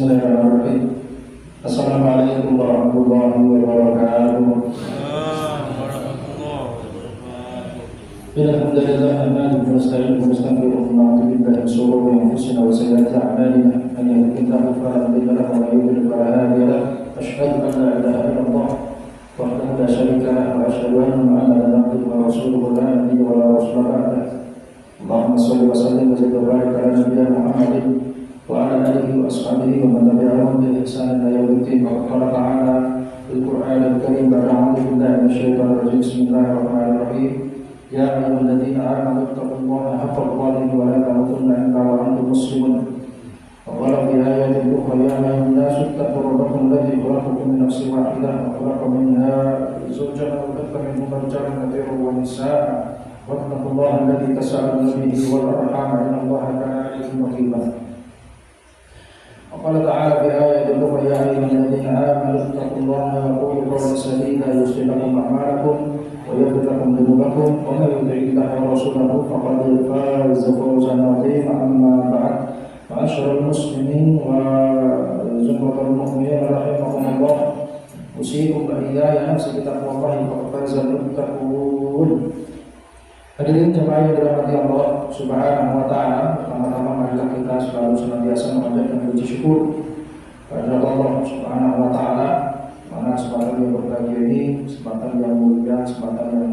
Bismillahirrahmanirrahim. Assalamualaikum warahmatullahi wabarakatuh. Alhamdulillah nahmaduhu wa nasta'inuhu wa nastaghfiruh wa na'udzu billahi min shururi anfusina wa sayyiati a'malina. Man yahdihillahu fala mudilla lahu wa man yudlil fala hadiya lahu. Asyhadu an la ilaha illallah wahdahu la syarika lahu wa asyhadu anna Muhammadan abduhu wa rasuluhu la nabiyya wa la rasula ba'dahu. Allahumma shalli wa sallim wa zid wa barik ala nabiyyina Muhammadin wa ala alihi wa ashabihi wa man tabi'ahum bi ihsan ila yaumil din. Qala ta'ala fil Qur'anil karim ba'da a'udzu billahi minasyaitonir rajim. Bismillahirrahmanirrahim. Ya ayyuhalladzina amanu taqullaha haqqa tuqatih wa la tamutunna illa wa antum muslimun. Wa qala fi ayatin ukhra ya ayyuhan nasu ittaqu rabbakum alladzi khalaqakum min nafsin wahidah wa khalaqa minha zawjaha wa bassa minhuma rijalan katsiran wa nisaa'a. Wattaqullaha alladzi tasaaluna bihi wal arham innallaha kana 'alaykum raqiba. وقال تعالى في آية أخرى يا أيها الذين آمنوا اتقوا الله وقولوا قولا سديدا يصلح لكم أعمالكم ويغفر لكم ذنوبكم ومن يطع الله ورسوله فقد فاز فوزا عظيما. أما بعد معاشر المسلمين وزمرة المؤمنين رحمكم الله أوصيكم وإياي نفسي بتقوى الله فقد فاز المتقون. Hadirin jemaah yang dirahmati Allah Subhanahu wa taala, pertama-tama marilah kita selalu senantiasa memanjatkan puji syukur kepada Allah Subhanahu wa taala, mana kesempatan yang berbahagia ini, kesempatan yang mulia, kesempatan yang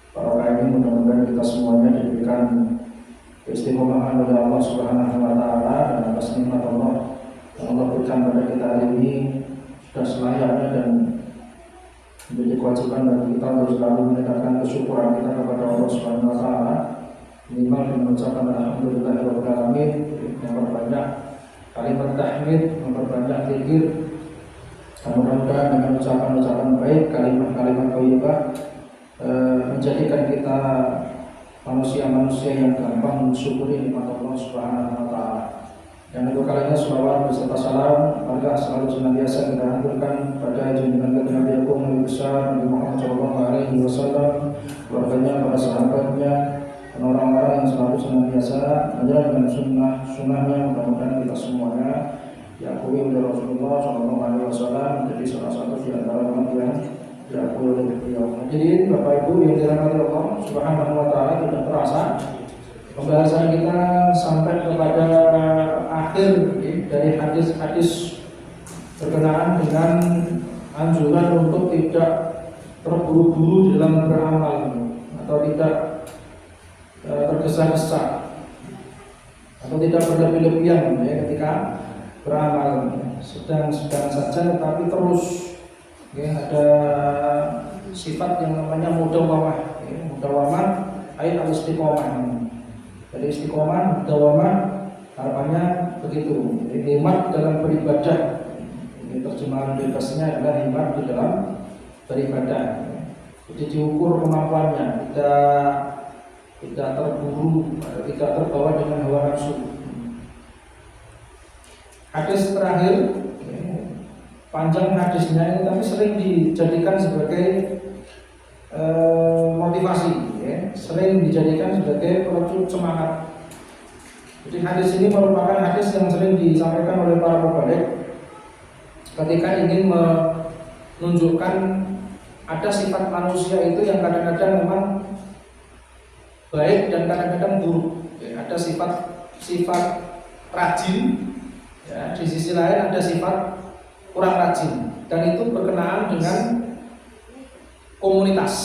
barokah ini mudah-mudahan kita semuanya diberikan keistiqomahan oleh Allah Subhanahu wa taala dan atas nikmat Allah yang Allah berikan pada kita hari ini sudah selayaknya dan menjadi kewajiban bagi kita untuk selalu meningkatkan kesyukuran kita kepada Allah Subhanahu wa taala, minimal dengan mengucapkan alhamdulillahirabbil alamin, memperbanyak kalimat tahmid, memperbanyak zikir, dan mudah-mudahan dengan ucapan-ucapan baik, kalimat-kalimat thayyibah menjadikan kita manusia-manusia yang gampang mensyukuri nikmat Allah Subhanahu wa taala. Yang kedua kalinya selawat beserta salam marilah selalu senantiasa kita haturkan pada junjungan kita Nabi Agung Nabi besar Nabi Muhammad SAW, keluarganya, para sahabatnya, dan orang-orang yang selalu senantiasa menjalankan sunnahnya. Mudah-mudahan kita semuanya diakui oleh Rasulullah SAW menjadi salah satu di antara orang yang diakui oleh beliau. Jadi Bapak Ibu yang dirahmati Allah Subhanahu wa taala, tidak terasa pembahasan kita sampai kepada akhir dari hadis-hadis berkenaan dengan anjuran untuk tidak terburu-buru dalam beramal atau tidak tergesa-gesa atau tidak berlebih-lebihan ketika beramal, sedang-sedang saja tetapi terus ada sifat yang namanya mudawamah. Mudawamah ayat al-istiqomah. Dari istiqomah, mudawamah harapannya begitu. Jadi hikmat dalam beribadah. Ini terjemahan bebasnya adalah hikmat di dalam beribadah. Jadi diukur kemampuannya, tidak terburu, tidak terbawa dengan hawa nafsu. Hadis terakhir, panjang hadisnya ini tapi sering dijadikan sebagai motivasi, sering dijadikan sebagai pelecut semangat. Jadi hadis ini merupakan hadis yang sering disampaikan oleh para mubalik ketika ingin menunjukkan ada sifat manusia itu yang kadang-kadang memang baik dan kadang-kadang buruk. Ada sifat rajin, di sisi lain ada sifat kurang rajin, dan itu berkenaan dengan komunitas.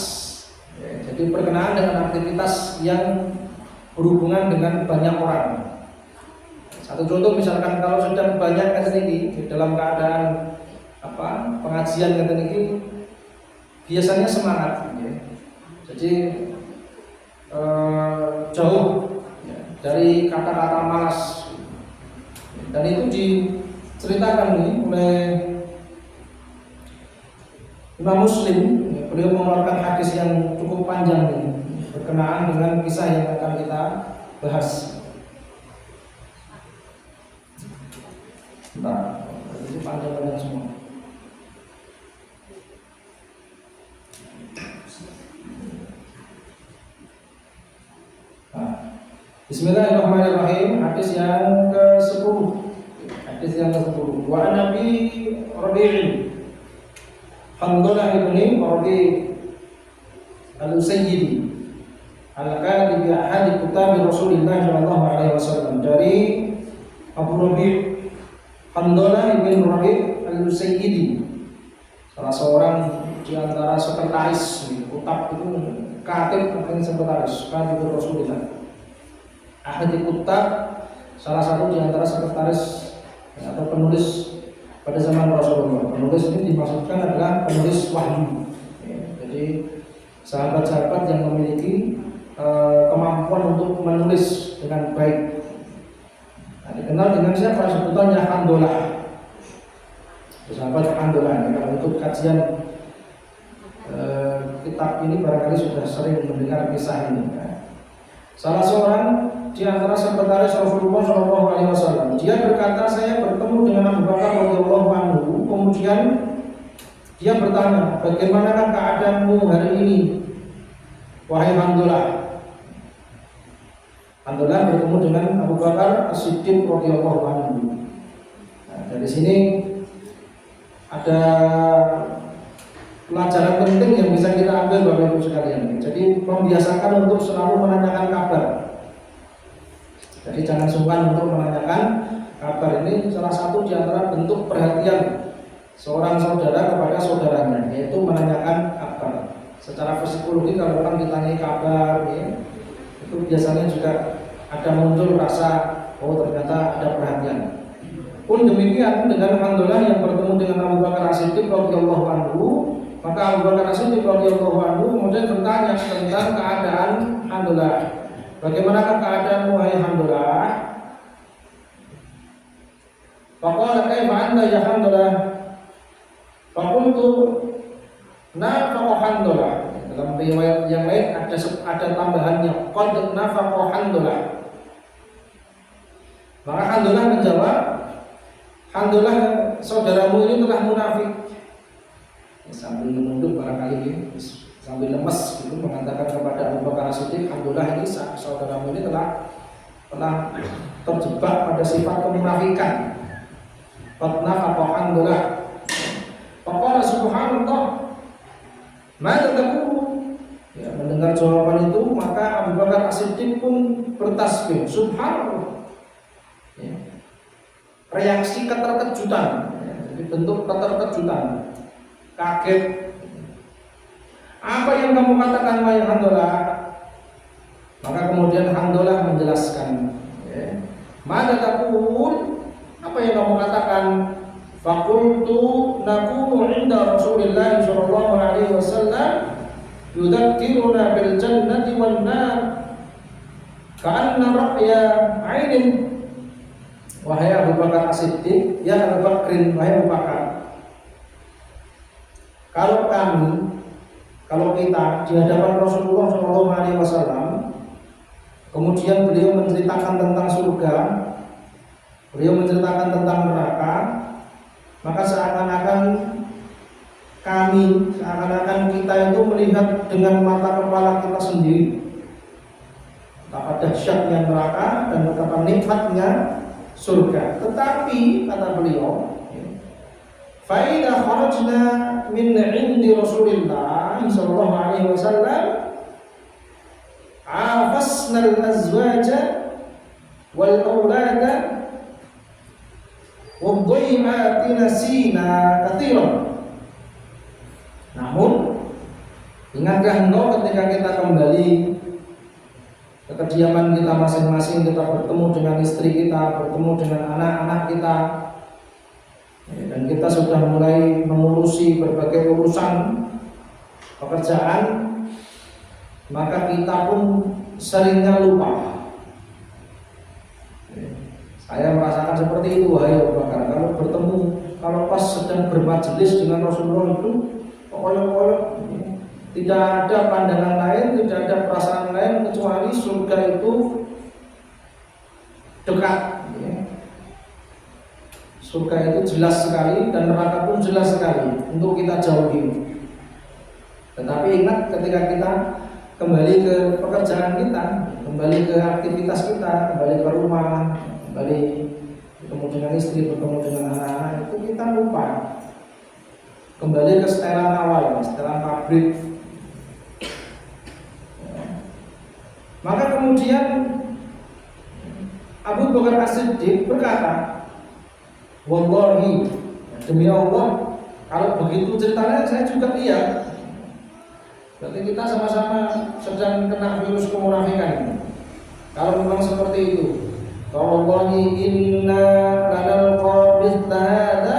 Jadi berkenaan dengan aktivitas yang berhubungan dengan banyak orang. Satu contoh misalkan kalau sedang banyak ini dalam keadaan pengajian ini biasanya semangat. Jadi jauh dari kata-kata malas. Dan itu diceritakan oleh Imam Muslim. Beliau mengeluarkan hadis yang cukup panjang ini berkenaan dengan kisah yang akan kita bahas. Nah, itu panjang-panjang semua. Bismillahirrahmanirrahim. Hadis yang ke-10. Hadis yang ke-10. Wa Nabi Rabi'i Handalah ibn Rabi' Al-Sayyidi Al-Qadi bi ahadi kitab Rasulullah sallallahu alaihi wasallam, dari Abu Rabi' Handalah ibn Rabi' Al-Sayyidi, salah seorang di antara sekretaris kitab itu, katib makanya sekretaris katib Rasulullah. Ahadi kitab, salah satu di antara sekretaris atau penulis pada zaman Rasulullah. Penulis ini dimaksudkan adalah penulis wahyu. Jadi sahabat-sahabat yang memiliki kemampuan untuk menulis dengan baik. Nah, dikenal dengan siapa? Sebutannya Handalah. Sahabat Handalah. Kalau untuk kajian kitab ini barangkali sudah sering mendengar kisah ini. Salah seorang di antara sekretaris Rasulullah SAW, dia berkata, saya bertemu dengan Abu Bakar radhiyallahu anhu. Kemudian dia bertanya, bagaimanakah keadaanmu hari ini, wahai Handalah? Handalah bertemu dengan Abu Bakar As-Siddiq radhiyallahu anhu. Nah, dari sini ada pelajaran penting yang bisa kita ambil Bapak Ibu sekalian. Jadi membiasakan untuk selalu menanyakan kabar. Jadi jangan sungkan untuk menanyakan kabar. Ini salah satu di antara bentuk perhatian seorang saudara kepada saudaranya, yaitu menanyakan kabar. Secara psikologi kalau orang ditanyai kabar, ya, itu biasanya juga ada muncul rasa, oh ternyata ada perhatian. Pun demikian dengan Handalah yang bertemu dengan Abu Bakar As-Siddiq radhiyallahu anhu, maka Abu Bakar As-Siddiq radhiyallahu anhu kemudian bertanya tentang keadaan Handalah. Bagaimanakah keadaanmu wahai Handalah? Faqala kaifa anta ya Handalah? Faqultu nafaqa Handalah. Dalam riwayat yang lain ada tambahannya qad nafaqa Handalah. Maka Handalah menjawab, Handalah, saudaramu ini telah munafik. Sambil menunduk barangkali, sambil lemes itu mengatakan kepada Abu Bakar As-Siddiq, Handalah ini saudaramu ini telah terjebak pada sifat kemunafikan. Qad nafaqa Handalah. Faqala subhanallah, maka taqulu. Ya, mendengar jawaban itu maka Abu Bakar As-Siddiq pun bertasbih, subhanallah. Ya. Reaksi keterkejutan, ya, jadi bentuk keterkejutan, kaget. Apa yang kamu katakan wahai Handalah? Maka kemudian Handalah menjelaskan, ya. Mada taqul, apa yang kamu katakan? Faqultu nakunu 'inda Rasulillah sallallahu alaihi wasallam yudzakiruna bil jannati wan nar ka'anna ra'ya 'ainin. Wahai Abu Bakar As-Siddiq, ya Abu Bakrin, wahai Abu Bakar, kalau kita di hadapan Rasulullah SAW, kemudian beliau menceritakan tentang surga, beliau menceritakan tentang neraka, maka seakan-akan kita itu melihat dengan mata kepala kita sendiri betapa dahsyatnya neraka dan betapa nikmatnya surga. Tetapi kata beliau, fa idza kharajna min 'indi Rasulillah sallallahu alaihi wasallam afasna al-azwaja wal aulada wa dhaymatina sina katsiran. Namun ingatkah engkau ketika kita kembali ke kediaman kita masing-masing, kita bertemu dengan istri kita, bertemu dengan anak-anak kita, dan kita sudah mulai mengurusi berbagai urusan pekerjaan, maka kita pun seringnya lupa. Saya merasakan seperti itu, wahai Abu Bakar. Kalau pas sedang bermajelis dengan Rasulullah itu, pokoknya tidak ada pandangan lain, tidak ada perasaan lain kecuali surga itu dekat. Surga itu jelas sekali dan neraka pun jelas sekali untuk kita jauhi. Tetapi ingat, ketika kita kembali ke pekerjaan kita, kembali ke aktivitas kita, kembali ke rumah, kembali bertemu dengan istri, bertemu dengan anak-anak, itu kita lupa kembali ke setelan awal, setelan pabrik. Maka kemudian Abu Bakar As-Siddiq berkata, wallahi, demi Allah, kalau begitu ceritanya saya juga lihat. Berarti kita sama-sama sedang kena virus kemunafikan. Kalau memang seperti itu, wallahi inna lanal qabithna hada.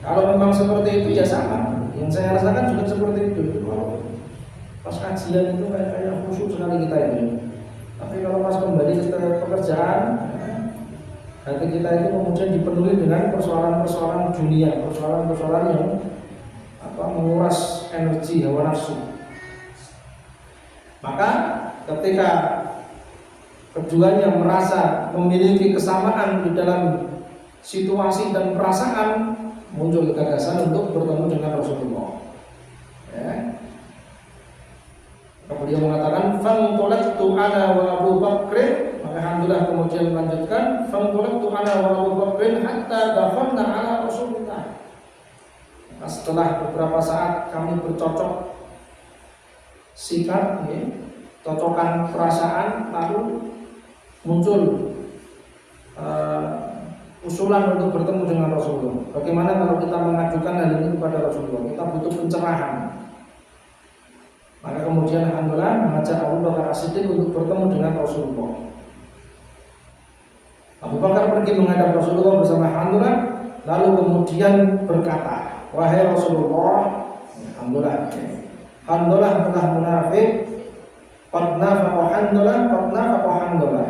Kalau memang seperti itu ya sama. Yang saya rasakan juga seperti itu. Pas kajian itu kayak khusyuk sekali kita ini. Tapi kalau pas kembali ke pekerjaan, hati kita itu kemudian dipenuhi dengan persoalan-persoalan dunia, persoalan-persoalan yang menguras energi hawa nafsu. Maka ketika keduanya merasa memiliki kesamaan di dalam situasi dan perasaan, muncul gagasan untuk bertemu dengan Rasulullah. Ya. Beliau mengatakan, "Fanqalaqtu ana wa Abu Bakr." Maka alhamdulillah kemudian melanjutkan, "Fanqalaqtu ana wa Abu Bakr hatta dakhalna ala Rasulillah." Nah, setelah beberapa saat kami bercocok sikap, ya, cocokan perasaan, lalu muncul usulan untuk bertemu dengan Rasulullah. Bagaimana kalau kita mengajukan hal ini kepada Rasulullah? Kita butuh pencerahan. Maka kemudian alhamdulillah mengajak Abu Bakar As-Siddiq untuk bertemu dengan Rasulullah. Abu Bakar pergi menghadap Rasulullah bersama alhamdulillah, lalu kemudian berkata, wahai Rasulullah, alhamdulillah, alhamdulillah telah munafik, qad nafaqa alhamdulillah.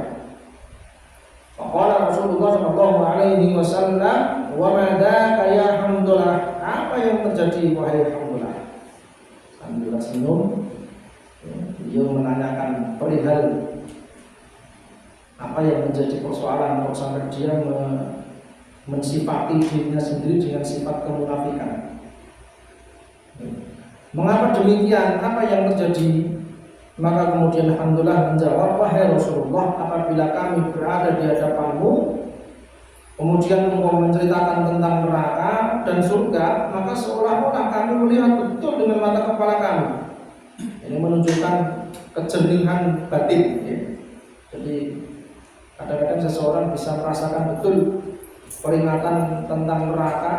Faqala Rasulullah sallallahu alaihi wasallam, wa ma dzaka ya alhamdulillah? Apa yang terjadi wahai alhamdulillah? Alhamdulillah senyum. Beliau menanyakan perihal apa yang menjadi persoalan kok sampai dia mensifati dirinya sendiri dengan sifat kemunafikan. Mengapa demikian? Apa yang terjadi? Maka kemudian alhamdulillah menjawab, wahai Rasulullah, apabila kami berada di hadapanmu, kemudian engkau menceritakan tentang neraka dan surga, maka seolah-olah kami melihat betul dengan mata kepala kami. Ini menunjukkan kejernihan batin, ya. Jadi kadang-kadang seseorang bisa merasakan betul peringatan tentang neraka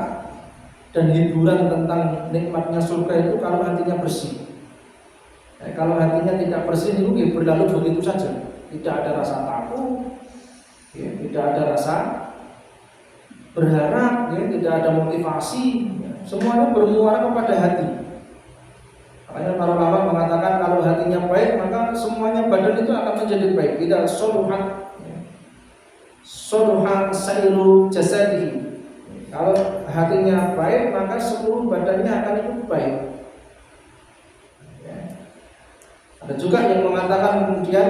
dan hiburan tentang nikmatnya surga itu kalau hatinya bersih. Kalau hatinya tidak bersih itu berlalu begitu saja, tidak ada rasa takut, ya, tidak ada rasa berharap, ya, tidak ada motivasi, ya. Semuanya bermuara kepada hati. Makanya para ulama mengatakan kalau hatinya baik maka semuanya badan itu akan menjadi baik. Tidak soluhan sairu jasadihi. Kalau hatinya baik maka seluruh badannya akan ikut baik. Ada juga yang mengatakan kemudian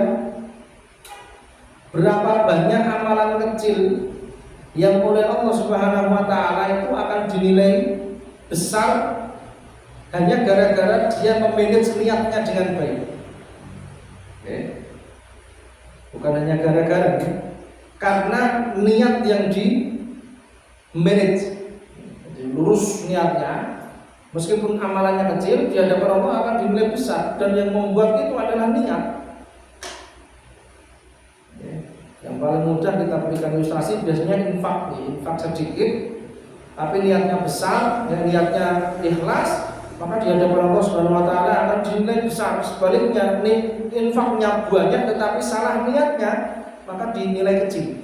berapa banyak amalan kecil yang oleh Allah Subhanahu wa taala itu akan dinilai besar hanya gara-gara dia memanage niatnya dengan baik. Oke. Bukan hanya gara-gara, karena niat yang di manage, jadi lurus niatnya. Meskipun amalannya kecil, di hadapan Allah akan dinilai besar, dan yang membuat itu adalah niat. Yang paling mudah kita berikan ilustrasi biasanya infak sedikit, tapi niatnya besar, yang niatnya ikhlas, maka di hadapan Allah Subhanahu wa taala akan dinilai besar. Sebaliknya, infaknya banyak tetapi salah niatnya, maka dinilai kecil.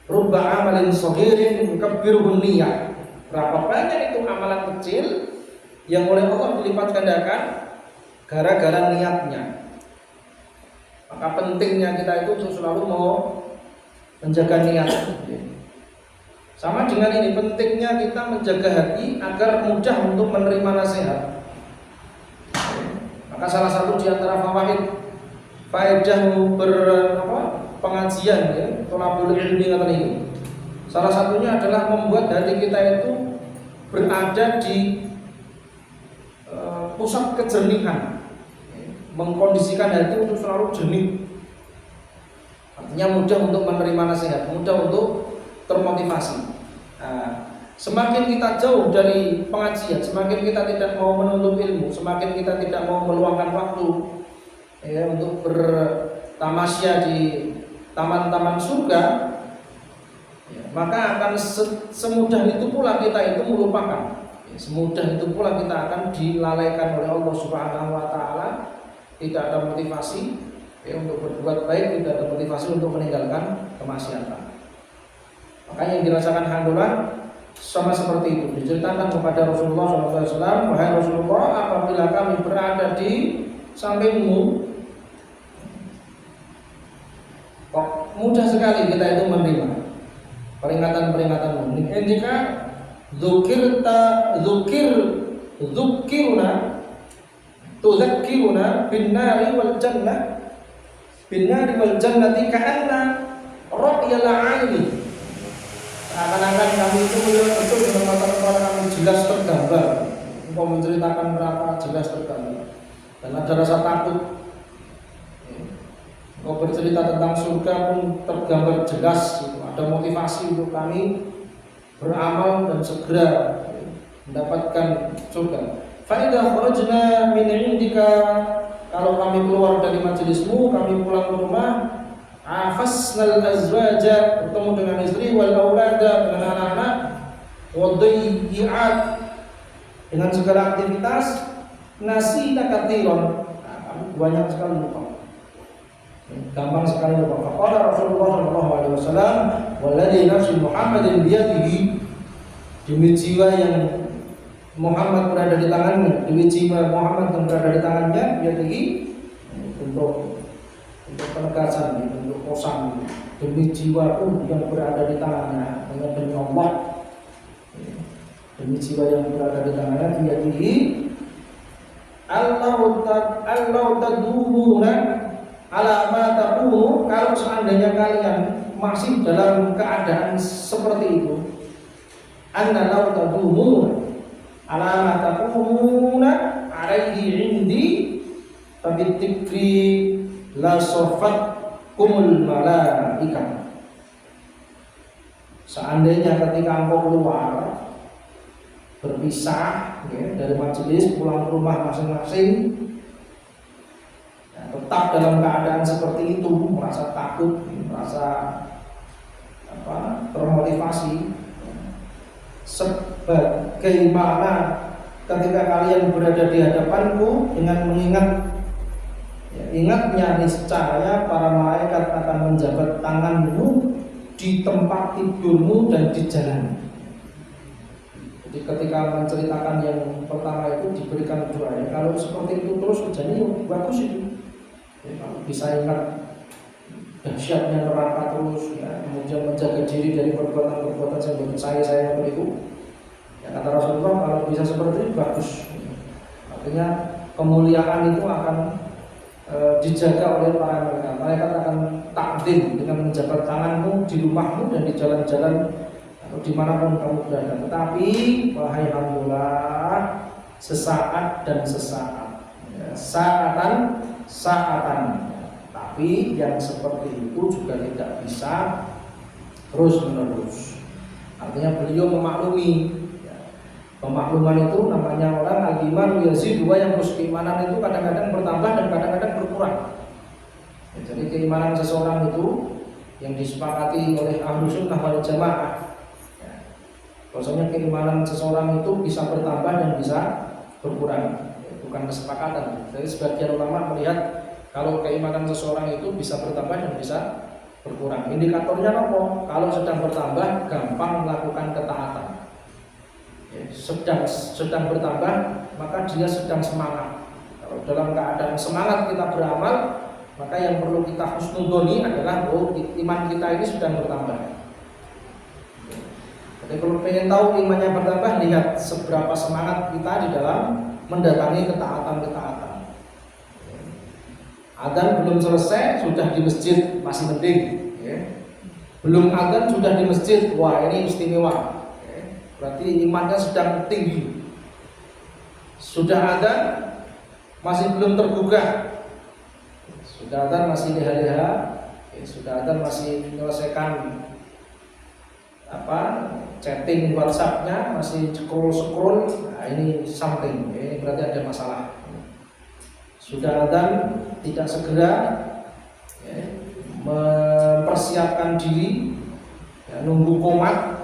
Rubba amalin shaghirin yukabbiruhu niyyah. Berapa banyak itu amalan kecil yang oleh Allah dilipat gandakan gara-gara niatnya. Maka pentingnya kita itu selalu mau menjaga niat. Sama dengan ini, pentingnya kita menjaga hati agar mudah untuk menerima nasihat. Maka salah satu di antara faedah pengajian, ya, tolabul ilmi ini, salah satunya adalah membuat hati kita itu berada di pusat kejernihan, mengkondisikan hati untuk selalu jernih. Artinya mudah untuk menerima nasihat, mudah untuk termotivasi. Nah, semakin kita jauh dari pengajian, semakin kita tidak mau menuntut ilmu, semakin kita tidak mau meluangkan waktu ya, untuk bertamasya di taman-taman surga, ya, maka akan semudah itu pula kita itu melupakan. Ya, semudah itu pula kita akan dilalaikan oleh Allah Subhanahu wa taala. Tidak ada motivasi ya, untuk berbuat baik, tidak ada motivasi untuk meninggalkan kemaksiatan. Maka yang dirasakan Handolan sama seperti itu. Diceritakan kepada Rasulullah SAW, wahai Rasulullah, apabila kami berada di sampingmu, kok mudah sekali kita itu menerima peringatan-peringatanmu. Jika tuzakkiruna bin-nari wal jannati ka'anna ra'yal 'aini. Akan-akan kami itu betul dengan mata-mata kami jelas tergambar. Engkau menceritakan berapa jelas tergambar. Dan ada rasa takut. Engkau bercerita tentang surga pun tergambar jelas. Ada motivasi untuk kami beramal dan segera mendapatkan surga. Faidah kharajna min indika, kalau kami keluar dari majelismu, kami pulang ke rumah, afasnal azwaja, bertemu dengan istri, wal aulada, dengan anak-anak, wadayyi'at, dengan segala aktivitas, nasina katsiran, kami banyak sekali lupa, gampang sekali lupa. Faqala Rasulullah sallallahu alaihi wasallam, walladzi nafsi Muhammadin biyadihi, demi jiwa yang Muhammad berada di tangannya, demi jiwa Muhammad yang berada di tangannya, biyadihi, untuk penegasan, untuk kosam, demi jiwa pun yang berada di tangannya, demi Allah, demi jiwa yang berada di tangannya, biyadihi, Allah tadumuna ala ma taqulu, kalau seandainya kalian masih dalam keadaan seperti itu, anna law tadumuna ala ma taquluna alaihi indi fabitikri la sofat kumul malaika. Seandainya ketika engkau keluar berpisah ya, dari majelis, pulang ke rumah masing-masing, ya, tetap dalam keadaan seperti itu, merasa takut, merasa termotivasi, sebagaimana ketika kalian berada di hadapanku dengan mengingat, ya, ingatnya niscaya para malaikat akan menjabat tanganmu di tempat tidurmu dan di jalan. Jadi ketika menceritakan yang pertama itu diberikan doa, ya, kalau seperti itu terus jadi bagus itu. Ya, kalau bisa ingat dahsyatnya neraka terus, ya, kemudian menjaga diri dari perbuatan-perbuatan yang buat saya berikut. Ya, kata Rasulullah, kalau bisa seperti itu bagus. Artinya kemuliaan itu akan dijaga oleh para malaikat. Malaikat akan takdim dengan menjabat tanganmu di rumahmu dan di jalan-jalan atau dimanapun kamu berada. Tetapi wahai Alhamdulillah, sesaat dan sesaat, ya, saatan. Tapi yang seperti itu juga tidak bisa terus menerus. Artinya beliau memaklumi, ya, pemakluman itu namanya orang al-iman yazidu wa yanqus. Keimanan itu kadang-kadang bertambah dan kadang-kadang berkurang. Ya, jadi keimanan seseorang itu yang disepakati oleh ahlu sunnah wal jamaah, ya, bahwasanya keimanan seseorang itu bisa bertambah dan bisa berkurang, ya, bukan kesepakatan. Jadi sebagian ulama melihat kalau keimanan seseorang itu bisa bertambah dan bisa berkurang. Indikatornya apa? Kalau sedang bertambah, gampang melakukan ketaatan. Ya, sedang bertambah, maka dia sedang semangat. Kalau dalam keadaan semangat kita beramal, maka yang perlu kita husnudoni adalah iman kita ini sedang bertambah. Jadi kalau ingin tahu imannya bertambah, lihat seberapa semangat kita di dalam mendatangi ketaatan-ketaatan. Adzan belum selesai sudah di masjid, masih mending, ya. Belum adzan sudah di masjid, wah ini istimewa, ya. Berarti imannya sedang tinggi. Sudah adzan masih belum tergugah, sudah adzan masih leha-leha, sudah ada masih menyelesaikan chatting WhatsApp-nya, masih scroll, nah ini something, ini berarti ada masalah. Sudah ada tidak segera mempersiapkan diri, nunggu komat,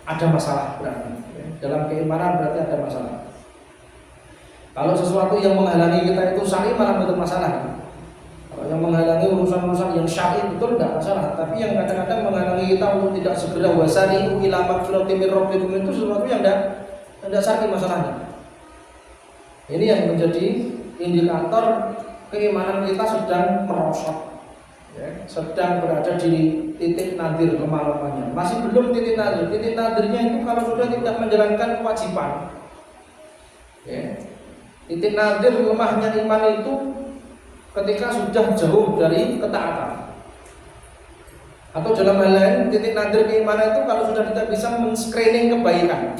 ada masalah berarti. Dalam keimanan berarti ada masalah. Kalau sesuatu yang menghalangi kita itu syar'i malah betul masalah. Kalau yang menghalangi urusan-urusan yang syar'i betul tidak masalah. Tapi yang kadang-kadang menghalangi kita untuk tidak segera wasari'u ila magfiratin min rabbikum itu sesuatu yang tidak syar'i masalahnya. Ini yang menjadi indikator keimanan kita sedang merosot, sedang berada di titik nadir lemah-lemahnya. Masih belum titik nadir. Titik nadirnya itu kalau sudah tidak menjalankan kewajiban. Titik nadir lemahnya iman itu ketika sudah jauh dari ketaatan. Atau dalam hal lain, titik nadir keimanan itu kalau sudah tidak bisa men-screening kebaikan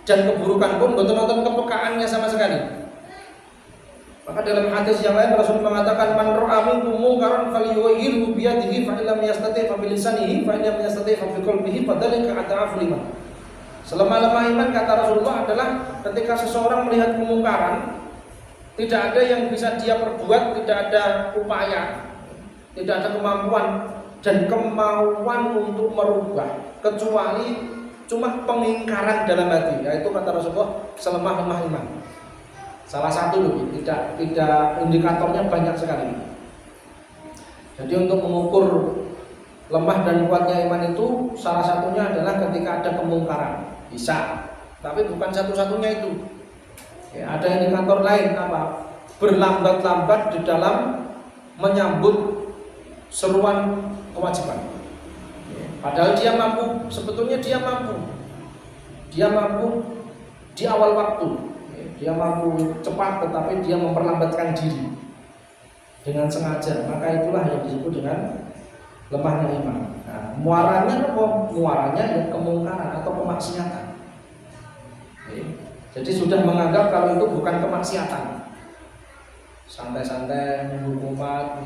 dan keburukan pun betul-betul kepekaannya sama sekali. Maka dalam hadis yang lain Rasul mengatakan man ra'a minkum munkaran falyughayyirhu bi yadihi fa illam yastati' fa bi lisanihi fa illam yastati' fa bi qalbihi fadzalika at'aful iman. Selemah-lemah iman kata Rasulullah adalah ketika seseorang melihat kemungkaran, tidak ada yang bisa dia perbuat, tidak ada upaya, tidak ada kemampuan dan kemauan untuk merubah, kecuali cuma pengingkaran dalam hati. Yaitu kata Rasulullah selemah-lemah iman. Salah satu loh, tidak indikatornya banyak sekali. Jadi untuk mengukur lemah dan kuatnya iman itu salah satunya adalah ketika ada kemungkaran. Bisa, tapi bukan satu-satunya itu. Ada indikator lain apa? Berlambat-lambat di dalam menyambut seruan kewajiban. Padahal dia mampu, sebetulnya dia mampu di awal waktu. Dia mampu cepat, tetapi dia memperlambatkan diri dengan sengaja. Maka itulah yang disebut dengan lemahnya iman. Nah, muaranya apa? Muaranya yang kemungkaran atau kemaksiatan. Jadi sudah menganggap kalau itu bukan kemaksiatan, santai-santai menunggu umat.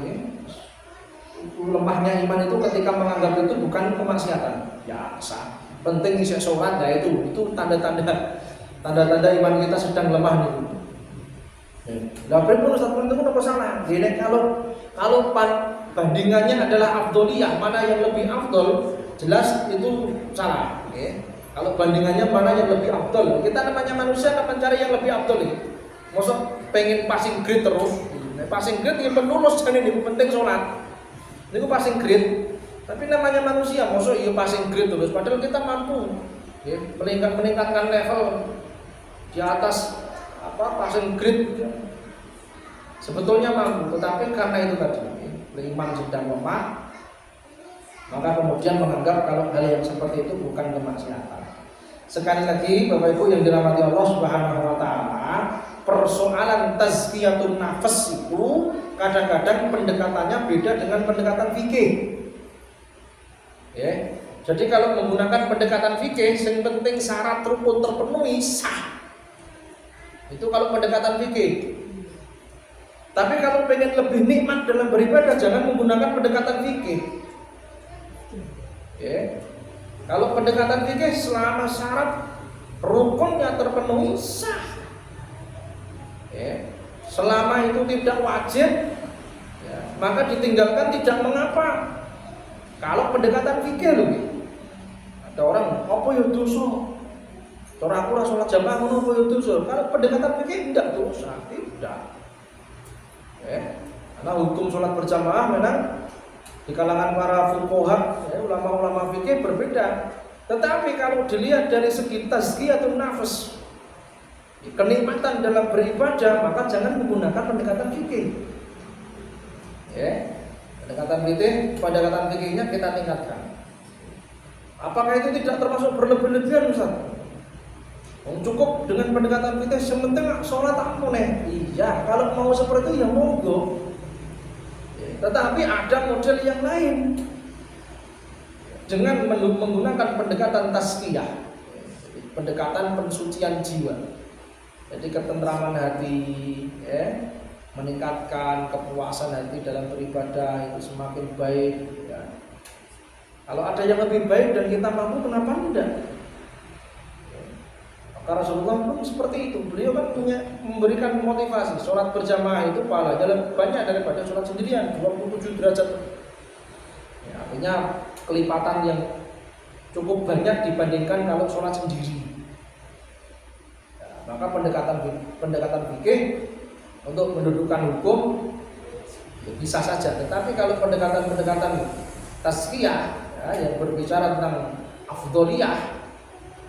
Lemahnya iman itu ketika menganggap itu bukan kemaksiatan. Ya sah. Penting isi sholat, ya itu tanda-tanda iman kita sedang lemah nih. Lah pripun Ustaz pun apa salah? Jadi kalau bandingannya adalah afdoliyah, mana yang lebih afdol, jelas itu salah. Kalau bandingannya mana yang lebih afdol, kita namanya manusia akan mencari yang lebih afdol. Mosok pengen passing grade terus, passing grade yang lulus kan ini penting sholat. Ini passing grade, tapi namanya manusia, mosok iya passing grade terus. Padahal kita mampu meningkatkan level di atas passing grade. Sebetulnya mampu, tetapi karena itu tadi iman sedang lemah, maka kemudian menganggap kalau hal yang seperti itu bukan kemaksiatan. Sekali lagi Bapak Ibu yang dirahmati Allah Subhanahu wa taala, persoalan tazkiyatun nafas itu kadang-kadang pendekatannya beda dengan pendekatan fikih. Jadi kalau menggunakan pendekatan fikih, yang penting syarat rukun terpenuhi sah. Itu kalau pendekatan fikih. Tapi kalau pengen lebih nikmat dalam beribadah, jangan menggunakan pendekatan fikih. Kalau pendekatan fikih selama syarat rukunnya terpenuhi sah. Selama itu tidak wajib, maka ditinggalkan tidak mengapa. Kalau pendekatan fikih loh, ada orang apa ya dosa? Cara aku ora salat jamaah ngono apa ya dosa? Kalau pendekatan fikih tidak dosa, tidak. Karena hukum sholat berjamaah memang di kalangan para fuqaha, ulama-ulama fikih berbeda. Tetapi kalau dilihat dari segi tazkiyatun nafas, kenikmatan dalam beribadah, maka jangan menggunakan pendekatan fikih. Pendekatan fikihnya kita tingkatkan. Apakah itu tidak termasuk berlebih-lebihan, Ustaz? Cukup dengan pendekatan fikih, sementing sholat aku nih. Iya, kalau mau seperti itu ya monggo. Tetapi ada model yang lain dengan menggunakan pendekatan tazkiyah, pendekatan pensucian jiwa. Jadi ketentraman hati, meningkatkan kepuasan hati dalam beribadah itu semakin baik ya. Kalau ada yang lebih baik dan kita mampu, kenapa tidak? Maka Rasulullah pun seperti itu. Beliau kan memberikan motivasi. Sholat berjamaah itu pahalanya lebih banyak daripada sholat sendirian, 27 derajat. Ya, artinya kelipatan yang cukup banyak dibandingkan kalau sholat sendiri. Ya, maka pendekatan fikih untuk mendudukan hukum ya bisa saja. Tetapi kalau pendekatan tazkiyah ya, yang berbicara tentang afdholiyah,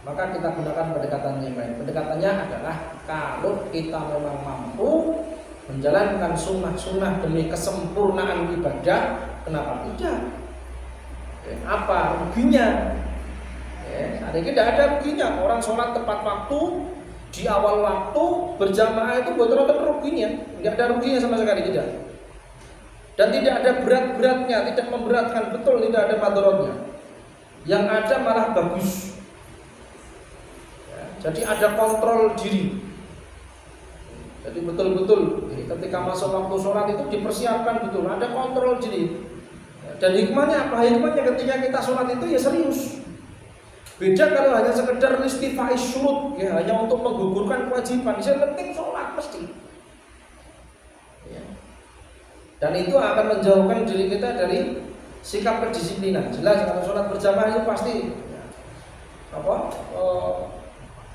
maka kita gunakan pendekatan yang lain. Pendekatannya adalah kalau kita memang mampu menjalankan sunnah-sunnah demi kesempurnaan ibadah, kenapa tidak? Apa ruginya? Ada tidak ada ruginya. Orang sholat tepat waktu di awal waktu berjamaah itu betul-betul ruginya. Tidak ada ruginya sama sekali, tidak. Dan tidak ada berat-beratnya, tidak memberatkan, betul tidak ada madorotnya. Yang ada malah bagus. Ya, jadi ada kontrol diri. Jadi betul-betul ketika masuk waktu sholat itu dipersiapkan betul, ada kontrol diri. Ya, dan hikmahnya apa? Hikmahnya ketika kita sholat itu ya serius. Beda kalau hanya sekedar listifai syurut, ya hanya untuk menggugurkan kewajiban. Yang penting sholat pasti. Ya. Dan itu akan menjauhkan diri kita dari sikap kedisiplinan. Jelas kalau sholat berjamaah itu pasti ya,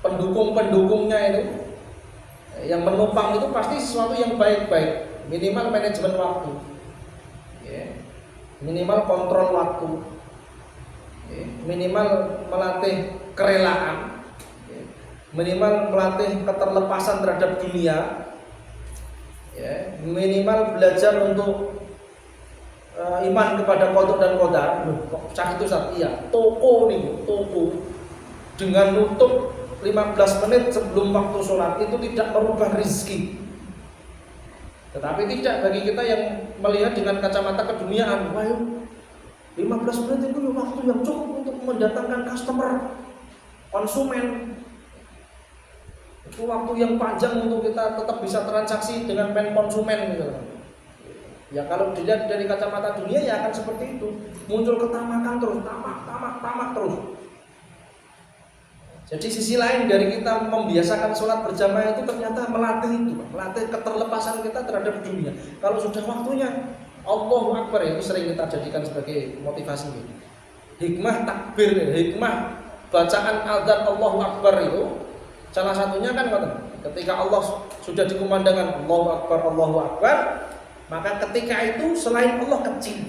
pendukung-pendukungnya itu yang menopang itu pasti sesuatu yang baik-baik. Minimal manajemen waktu, ya. Minimal kontrol waktu, ya. Minimal melatih kerelaan, ya. Minimal melatih keterlepasan terhadap dunia. Ya, minimal belajar untuk iman kepada qada dan qadar. Kok cah itu saat iya toko dengan nutup 15 menit sebelum waktu sholat itu tidak merubah rezeki. Tetapi tidak bagi kita yang melihat dengan kacamata keduniaan. Wah, 15 menit itu waktu yang cukup untuk mendatangkan customer, konsumen. Itu waktu yang panjang untuk kita tetap bisa transaksi dengan konsumen gitu. Ya kalau dilihat dari kacamata dunia ya akan seperti itu. Muncul ketamakan terus, tamak terus. Jadi sisi lain dari kita membiasakan sholat berjamaah itu ternyata melatih keterlepasan kita terhadap dunia. Kalau sudah waktunya Allahu Akbar, itu sering kita jadikan sebagai motivasi. Hikmah takbir, hikmah bacaan adzan Allahu Akbar itu salah satunya kan ketika Allah sudah dikumandangkan Allahu Akbar, maka ketika itu selain Allah kecil.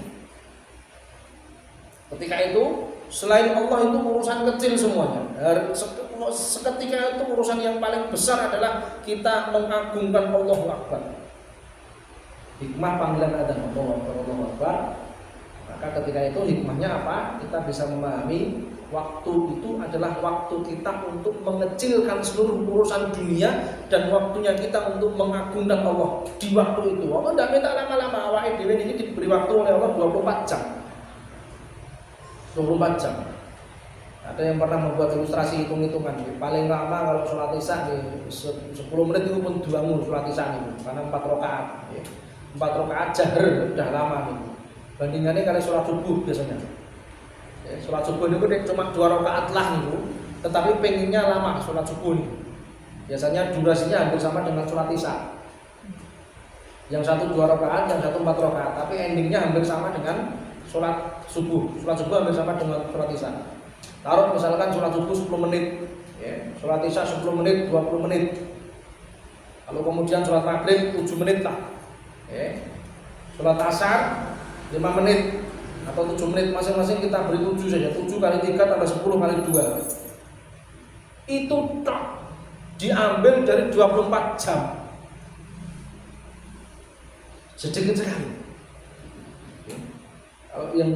Ketika itu selain Allah itu urusan kecil semuanya. Seketika itu urusan yang paling besar adalah kita mengagungkan Allahu Akbar. Hikmah panggilan adzan Allahu Akbar. Maka ketika itu hikmahnya apa? Kita bisa memahami waktu itu adalah waktu kita untuk mengecilkan seluruh urusan dunia dan waktunya kita untuk mengagungkan Allah di waktu itu. Allah tidak minta lama-lama. Awake dhewe ini diberi waktu oleh Allah 24 jam. 24 jam. Ada yang pernah membuat ilustrasi hitung-hitungan. Paling lama kalau sholat isya 10 menit itu pun duamu sholat isya itu, karena 4 rakaat. 4 rakaat jahar udah lama nih. Bandingannya kali sholat subuh biasanya. Sholat subuh itu cuma 2 rakaat lah nih, tetapi pengennya lama sholat subuh nih. Biasanya durasinya hampir sama dengan sholat isya. Yang satu 2 rakaat, yang satu 4 rakaat, tapi endingnya hampir sama dengan sholat subuh. Sholat subuh hampir sama dengan sholat isya. Taruh misalkan sholat subuh 10 menit, ya. Sholat isya 10 menit, 20 menit. Lalu kemudian sholat maghrib 7 menit lah, ya. Sholat asar 5 menit atau 7 menit, masing-masing kita beri 7 saja. 7 kali 3 tambah 10 kali 2. Itu tok diambil dari 24 jam. Sedikit sekali. Kalau yang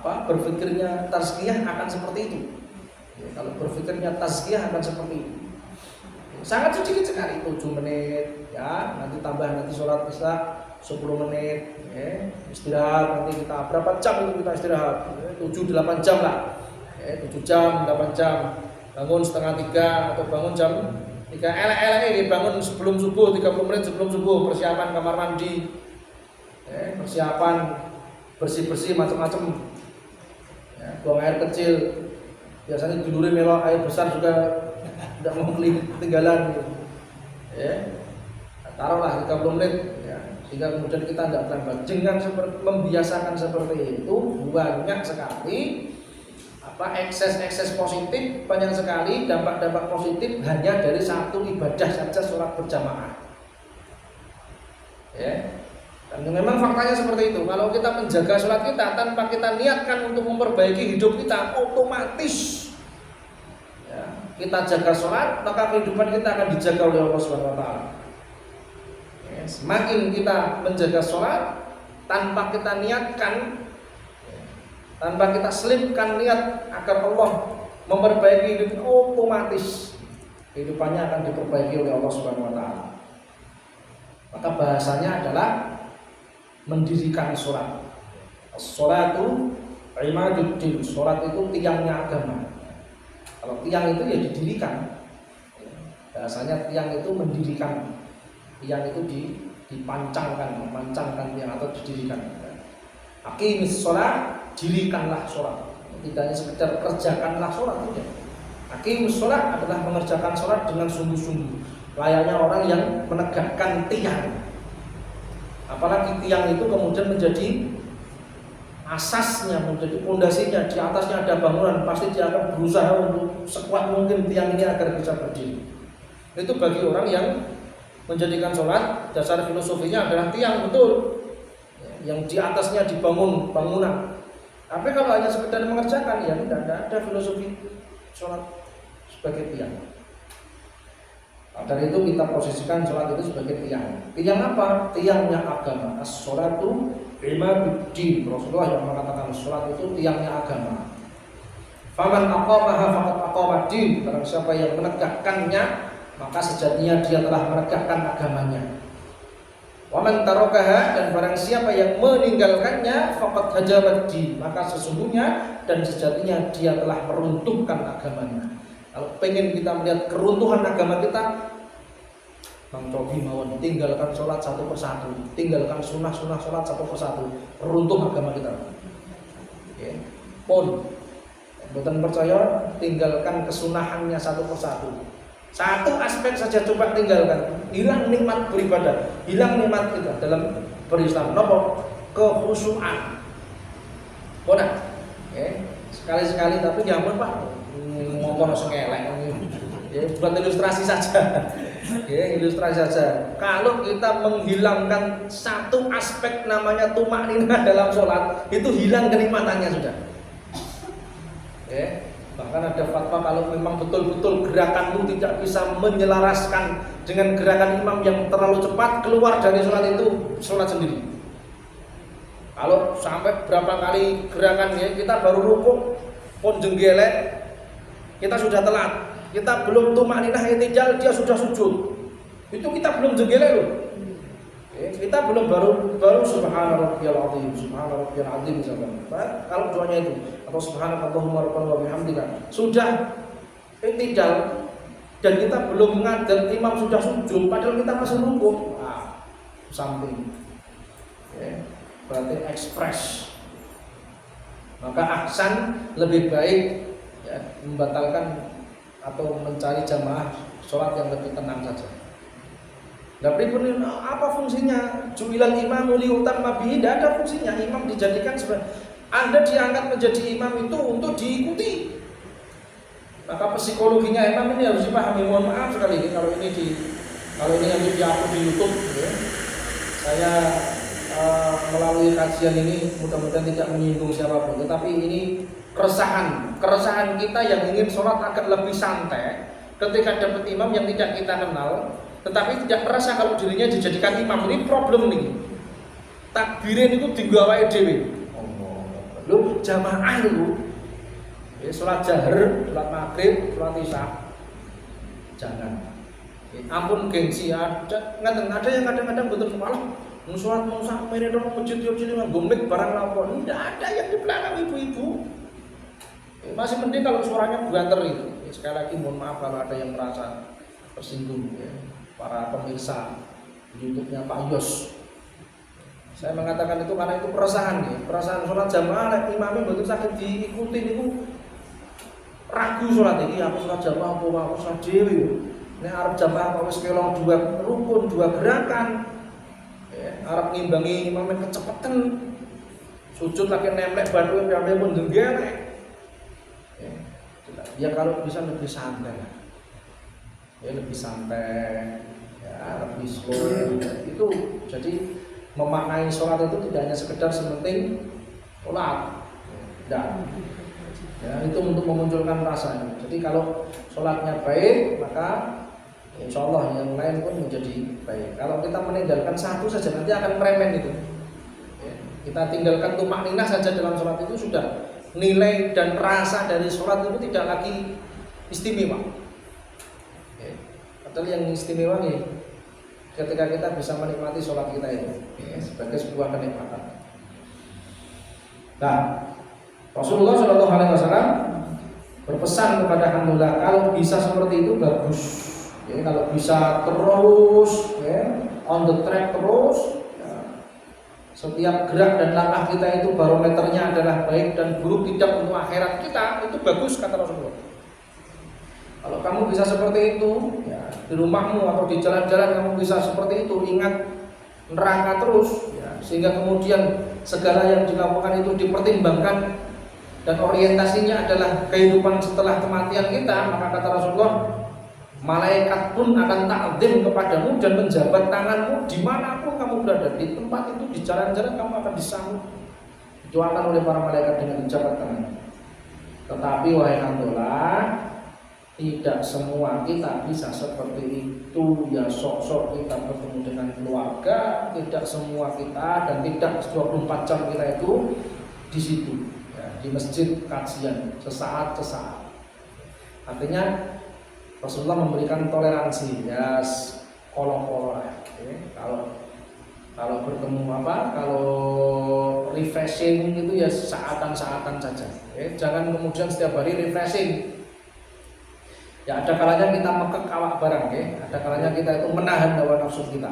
berpikirnya tazkiyah akan seperti itu. Kalau berpikirnya tazkiyah akan seperti itu. Sangat sedikit sekali, 7 menit ya, nanti tambah nanti sholat isya 10 menit, ya. Istirahat nanti kita berapa jam itu kita istirahat, 7-8 jam lah, 7 jam, 8 jam, bangun setengah 3 atau bangun jam Jika elek-elek bangun sebelum subuh, 30 menit sebelum subuh, persiapan kamar mandi, persiapan bersih-bersih macam-macam, buang air kecil. Biasanya dulure melok, air besar juga tidak mau ketinggalan. Taruhlah 30 menit, sehingga kemudian kita tidak terlambat. Dengan membiasakan seperti itu, banyak sekali ekses positif, banyak sekali dampak-dampak positif hanya dari satu ibadah saja, sholat berjamaah. Dan memang faktanya seperti itu. Kalau kita menjaga sholat kita tanpa kita niatkan untuk memperbaiki hidup kita, otomatis kita jaga sholat, maka kehidupan kita akan dijaga oleh Allah Subhanahu Wa Taala. Semakin kita menjaga sholat tanpa kita niatkan, tanpa kita selipkan niat agar Allah memperbaiki hidup, otomatis kehidupannya akan diperbaiki oleh Allah Subhanahu Wa Taala. Maka bahasanya adalah mendirikan sholat. Sholatu imaduddin, sholat itu tiangnya agama. Kalau tiang itu ya didirikan. Bahasanya tiang itu mendirikan. Tiang itu dipancangkan, memancangkan tiang atau didirikan. Aqimis sholat, dirikanlah sholat. Tidak hanya sekedar kerjakanlah sholat, tidak. Aqimis sholat adalah mengerjakan sholat dengan sungguh-sungguh, layaknya orang yang menegakkan tiang. Apalagi tiang itu kemudian menjadi asasnya, menjadi pondasinya, di atasnya ada bangunan, pasti dia akan berusaha untuk sekuat mungkin tiang ini agar bisa berdiri. Itu bagi orang yang menjadikan sholat, dasar filosofinya adalah tiang, betul, yang di atasnya dibangun bangunan. Tapi kalau hanya sekedar mengerjakan, ya tidak ada filosofi sholat sebagai tiang. Dari itu kita posisikan sholat itu sebagai tiang. Tiang apa? Tiangnya agama. As-sholatu imaduddin. Rasulullah yang mengatakan sholat itu tiangnya agama. Faman aqamaha faqad aqamaddin. Barang siapa yang menegakkannya, maka sejatinya dia telah menegakkan agamanya. Waman tarakaha, dan barang siapa yang meninggalkannya, faqad hajamaddin, maka sesungguhnya dan sejatinya dia telah meruntuhkan agamanya. Kalau pengen kita melihat keruntuhan agama kita, Bang Cobi mawon, tinggalkan sholat satu persatu, tinggalkan sunnah-sunnah sholat satu persatu, runtuh agama kita. Pun, bukan percaya, tinggalkan kesunahannya satu persatu. Satu aspek saja coba tinggalkan, hilang nikmat beribadah, hilang nikmat kita dalam berislam. Nopo kekhusyuan. Bona, sekali-sekali, tapi jangan Pak, ngomong sekelek. Buat ilustrasi saja. Ilustrasi saja. Kalau kita menghilangkan satu aspek namanya tumakninah dalam sholat, itu hilang kenikmatannya sudah. Bahkan ada fatwa kalau memang betul-betul gerakanmu tidak bisa menyelaraskan dengan gerakan imam yang terlalu cepat, keluar dari sholat itu sholat sendiri. Kalau sampai berapa kali gerakan kita baru rukuk pun jenggelek, kita sudah telat. Kita belum tumakninah i'tidal, dia sudah sujud. Itu kita belum jenggelek loh. Kita belum baru subhana rabbiyal azim, subhana rabbiyal azim misalkan. Kalau doanya itu atau subhanakallahumma rabbana wa bihamdika sudah i'tidal dan kita belum ngadeg, imam sudah sujud padahal kita masih rukuk. Samping. Berarti ekspres. Maka ahsan lebih baik membatalkan atau mencari jamaah sholat yang lebih tenang saja. Tapi apa fungsinya? Ju'ilal imamu liutamma bihi, tidak ada fungsinya. Imam dijadikan sebagai, Anda diangkat menjadi imam itu untuk diikuti. Maka psikologinya imam ini harus dipahami. Mohon maaf sekali kalau ini yang diupload di YouTube. Saya melalui kajian ini mudah-mudahan tidak menyinggung siapapun. Tetapi ini keresahan kita yang ingin sholat agak lebih santai ketika dapat imam yang tidak kita kenal, tetapi tidak merasa kalau dirinya dijadikan imam. Ini problem nih. Takbirin itu digawai dewe. Lu jamaah lu, sholat jahar, sholat maghrib, sholat isya, jangan. Ampun gengsi, ada yang kadang-kadang betul kepala. Sholat mau sampai di masjid cilik ngomik barang lapor. Tidak ada yang di belakang ibu-ibu. Masih mending kalau suaranya banter itu. Sekali lagi mohon maaf kalau ada yang merasa tersinggung ya, para pemirsa YouTube-nya Pak Yos. Saya mengatakan itu karena itu perasaan ya, perasaan sholat jamaah imamnya betul sakit diikuti itu ragu sholat ini, aku sholat jamaah apa aku sholat dewi. Ini Arab jamaah kalau sekelong dua rukun dua gerakan, ya, Arab ngimbangi imamnya kecepatan, sujud lagi nemlek batu yang pun denggelek. Ya kalau bisa lebih santai, ya lebih santai, ya lebih slow. Itu jadi memaknai sholat itu tidak hanya sekedar sementing sholat, dan ya, itu untuk memunculkan rasanya. Jadi kalau sholatnya baik, maka insya Allah yang lain pun menjadi baik. Kalau kita meninggalkan satu saja nanti akan meremeh itu. Ya, kita tinggalkan tumakninah saja dalam sholat itu sudah nilai dan rasa dari sholat itu tidak lagi istimewa. Ya, padahal yang istimewa nih ketika kita bisa menikmati sholat kita itu ya, sebagai sebuah kenikmatan. Nah, Rasulullah SAW berpesan kepada Hamdulillah kalau bisa seperti itu bagus. Ya, kalau bisa terus ya, on the track terus, ya, setiap gerak dan langkah kita itu barometernya adalah baik dan buruk tidak untuk akhirat kita, itu bagus kata Rasulullah. Kalau kamu bisa seperti itu, ya, di rumahmu atau di jalan-jalan kamu bisa seperti itu, ingat neraka terus, ya, sehingga kemudian segala yang dilakukan itu dipertimbangkan dan orientasinya adalah kehidupan setelah kematian kita, maka kata Rasulullah, malaikat pun akan ta'zim kepadamu dan menjabat tanganmu dimanapun kamu berada, di tempat itu, di jalan-jalan kamu akan disambut, didoakan oleh para malaikat dengan menjabat tangan. Tetapi wahai Hamdulillah, tidak semua kita bisa seperti itu ya, sok-sok kita bertemu dengan keluarga, tidak semua kita dan tidak 24 jam kita itu di situ ya, di masjid kajian sesaat. Artinya Rasulullah memberikan toleransi ya, kolong-kolong ya. Kalau bertemu kalau refreshing itu ya saatan-saatan saja ya. Jangan kemudian setiap hari refreshing. Ya ada kalanya kita mekek awak barang ya, ada kalanya kita itu menahan hawa nafsu kita.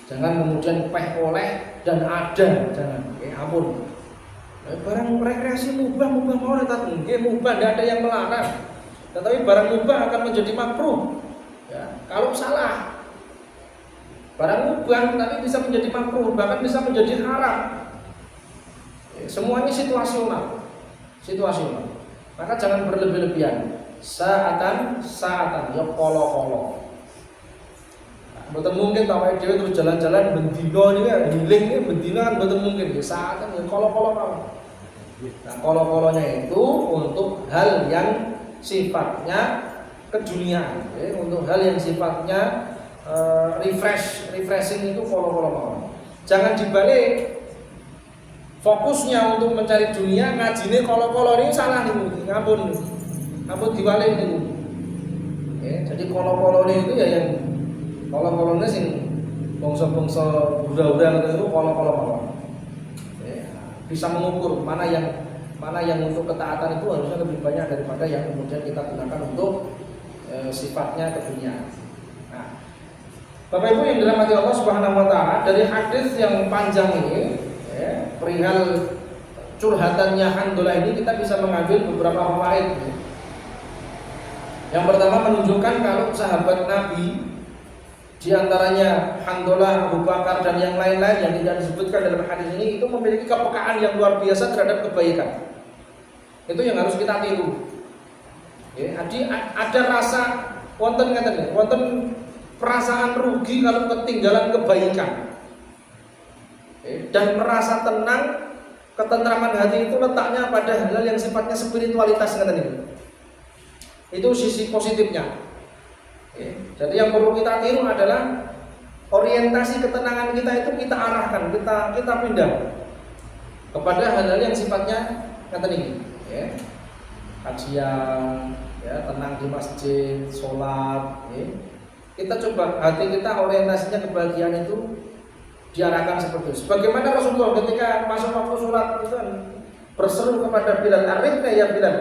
Jangan kemudian peh oleh dan ada, jangan. Ampun. Barang rekreasi mubah mau tetap mubah, tidak ada yang melarang. Tetapi barang mubah akan menjadi makruh. Ya, kalau salah. Barang mubah tapi bisa menjadi makruh, bahkan bisa menjadi haram. Ya, semuanya situasional. Maka jangan berlebih-lebihan. Saatan ya kolo. Betul mungkin tahu dia terus jalan-jalan bendino ini ya, healing ini bendino kan betul mungkin ya, saatan ya kolo kamu. Nah kolo-kolonya itu untuk hal yang sifatnya keduniaan, ya, untuk hal yang sifatnya refreshing itu kolo kamu. Jangan dibalik. Fokusnya untuk mencari dunia, ngajine kolo ini salah nih, ngampun dibalik itu. Ya, jadi kolo-kolone itu ya yang kolo-kolone sing bangsa-bangsa Buddha itu kolo-kolo. Ya, bisa mengukur mana yang untuk ketaatan itu harusnya lebih banyak daripada yang kemudian kita gunakan untuk sifatnya keduniaan. Nah, Bapak Ibu yang dirahmati Allah Subhanahu wa taala, dari hadis yang panjang ini ya, perihal curhatannya Hamdulillah ini kita bisa mengambil beberapa fawaid. Yang pertama menunjukkan kalau sahabat Nabi diantaranya Hamdulillah, Abu Bakar dan yang lain-lain yang tidak disebutkan dalam hadis ini itu memiliki kepekaan yang luar biasa terhadap kebaikan. Itu yang harus kita tiru. Ya, ada rasa wonten perasaan rugi kalau ketinggalan kebaikan. Ya, dan merasa tenang, ketentraman hati itu letaknya pada hal yang sifatnya spiritualitas itu. Itu sisi positifnya. Jadi yang perlu kita tiru adalah orientasi ketenangan kita itu kita arahkan, kita pindah kepada hal-hal yang sifatnya ini, ya. Kajian, ya, tenang di masjid, sholat, ya. Kita coba hati kita orientasinya kebahagiaan itu diarahkan seperti itu. Sebagaimana Rasulullah ketika masuk waktu sholat itu berseru kepada Bilal, "Arifna ya Bilal."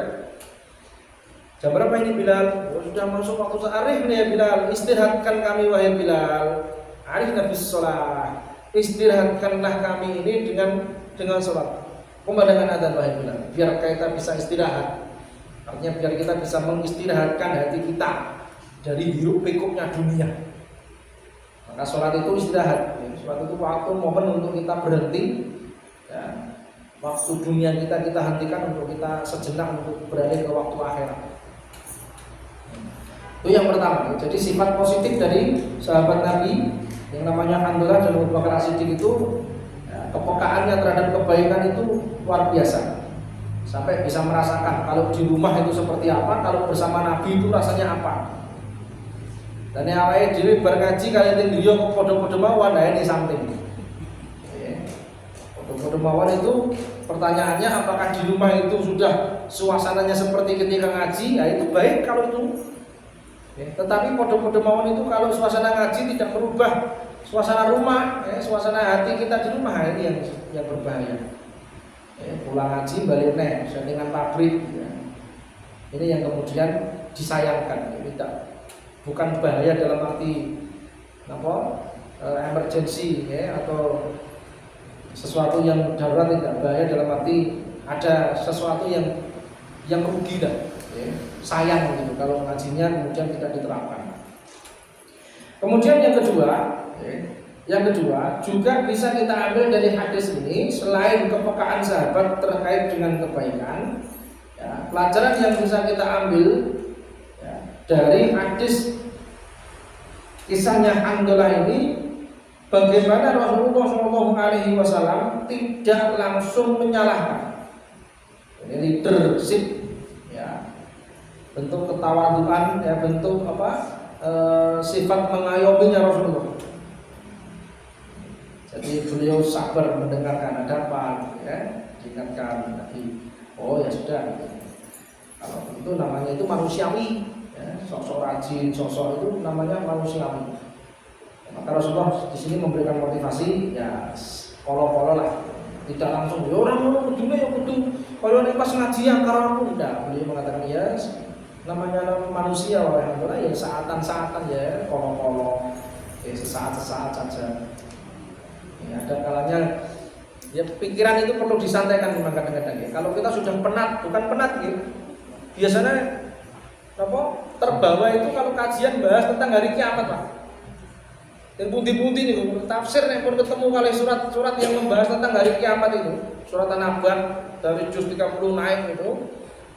Jam berapa ini Bilal? Oh, sudah masuk waktu arif nih ya Bilal. Istirahatkan kami wahai Bilal. Arifna bis shalah. Istirahatkanlah kami ini dengan salat. Kumandangkan adzan wahai Bilal. Biar kita bisa istirahat. Artinya biar kita bisa mengistirahatkan hati kita dari hiruk pikuknya dunia. Maka sholat itu istirahat. Sholat itu waktu momen untuk kita berhenti. Ya, waktu dunia kita hentikan untuk kita sejenak untuk beralih ke waktu akhirat. Itu yang pertama. Jadi sifat positif dari sahabat Nabi yang namanya Hanzalah dan Abu Bakar As-Siddiq itu ya, kepekaannya terhadap kebaikan itu luar biasa. Sampai bisa merasakan kalau di rumah itu seperti apa, kalau bersama Nabi itu rasanya apa. Dan yang lain diri berkaji kalian tinggi podo-podo mawon, nah ini samping. Podo-podo mawon itu pertanyaannya apakah di rumah itu sudah suasananya seperti ketika ngaji? Ya itu baik kalau itu. Tetapi podo-podo mawon itu kalau suasana ngaji tidak merubah suasana rumah, suasana hati kita di rumah, ini yang berbahaya. Pulang ngaji balik nih, settingan pabrik. Ini yang kemudian disayangkan. Bukan bahaya dalam arti emergency atau sesuatu yang darurat, tidak bahaya dalam arti ada sesuatu yang rugi dah. Sayang gitu kalau ngajinya kemudian tidak diterapkan. Kemudian yang kedua juga bisa kita ambil dari hadis ini, selain kepekaan sahabat terkait dengan kebaikan, ya, pelajaran yang bisa kita ambil ya, dari hadis kisahnya Hanzalah ini, bagaimana Rasulullah SAW tidak langsung menyalahkan. Ini leadership, ya, bentuk ketawaduan, ya, bentuk sifat mengayominya Rasulullah. Jadi beliau sabar mendengarkan ada apa, ya, diingatkan Nabi. Oh ya sudah. Kalau itu namanya itu manusiawi, ya, sosok rajin, sosok itu namanya manusiawi. Maka Rasulullah di sini memberikan motivasi, ya, polo-polo lah, tidak langsung. Ya orang kudunya ya kudu. Kalau ini pas ngaji yang karena aku tidak. Beliau mengatakan ya, namanya manusia orang ya saatan-saatan ya, polo-polo, ya sesaat-sesaat saja. Ya, ada kalanya ya pikiran itu perlu disantaikan memang kadang-kadang ya. Kalau kita sudah penat, bukan penat gitu. Biasanya terbawa itu kalau kajian bahas tentang hari kiamat, Pak. Dan pundi-pundi nih tafsir nih pun ketemu kali surat-surat yang membahas tentang hari kiamat itu. Surat An-Naba dari juz 30 naik itu.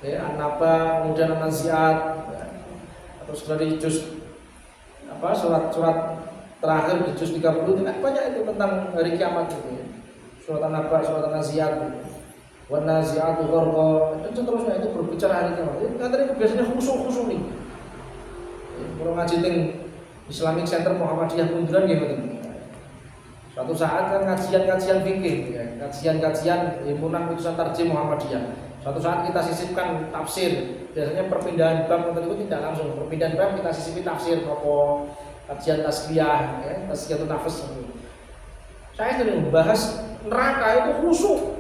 Ya, An-Naba, kemudian An-Nazi'at, ya. Terus dari juz surat terakhir di juz 30 itu banyak itu tentang hari kiamat itu. Surat An-Naba, surat An-Nazi'at, wan nazi'atu gharqa, dan seterusnya itu berbicara hari kiamat. Nanti itu biasanya khusus nih. Kalau ngaji ting Islamic Center Muhammadiyah Bundaran gitu. Suatu saat kan kajian fikih, ya, kajian himpunan putusan tarjih Muhammadiyah. Suatu saat kita sisipkan tafsir. Biasanya perpindahan bab itu tidak langsung. Perpindahan bab kita sisipi tafsir kajian tasbiyah, ya, tasbiyah nafas. Saya sering membahas neraka itu khusyuk.